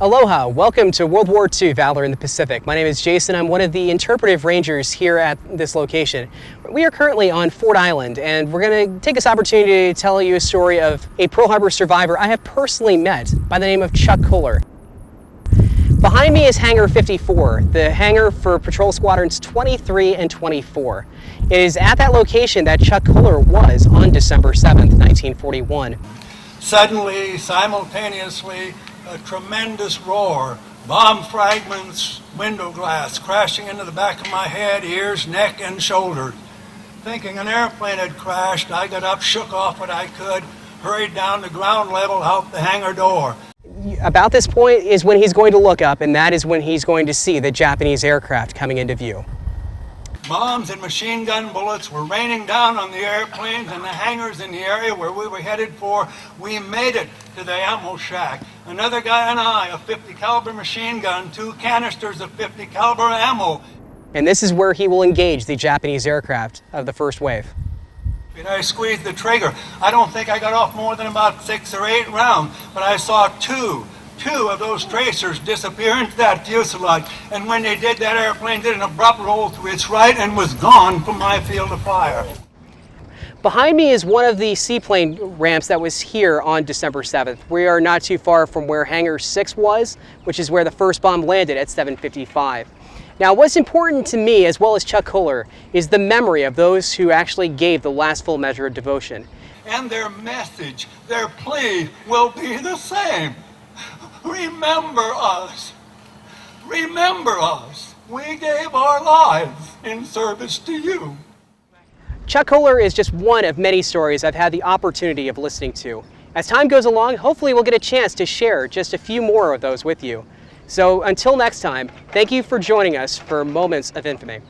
Aloha, welcome to World War II Valor in the Pacific. My name is Jason. I'm one of the interpretive rangers here at this location. We are currently on Ford Island, and we're going to take this opportunity to tell you a story of a Pearl Harbor survivor I have personally met by the name of Chuck Kohler. Behind me is Hangar 54, the hangar for Patrol Squadrons 23 and 24. It is at that location that Chuck Kohler was on December 7th, 1941. Suddenly, simultaneously, a tremendous roar, bomb fragments, window glass crashing into the back of my head, ears, neck, and shoulders. Thinking an airplane had crashed, I got up, shook off what I could, hurried down to ground level out the hangar door. About this point is when he's going to look up, and that is when he's going to see the Japanese aircraft coming into view. Bombs and machine gun bullets were raining down on the airplanes and the hangars in the area where we were headed for. We made it to the ammo shack. Another guy and I, a 50 caliber machine gun, 2 canisters of 50 caliber ammo. And this is where he will engage the Japanese aircraft of the first wave. I squeezed the trigger. I don't think I got off more than about 6 or 8 rounds, but I saw two of those tracers disappear into that fuselage, and when they did, that airplane did an abrupt roll to its right and was gone from my field of fire. Behind me is one of the seaplane ramps that was here on December 7th. We are not too far from where Hangar 6 was, which is where the first bomb landed at 7:55. Now, what's important to me, as well as Chuck Kohler, is the memory of those who actually gave the last full measure of devotion. And their message, their plea will be the same. Remember us. Remember us. We gave our lives in service to you. Chuck Kohler is just one of many stories I've had the opportunity of listening to. As time goes along, hopefully we'll get a chance to share just a few more of those with you. So until next time, thank you for joining us for Moments of Infamy.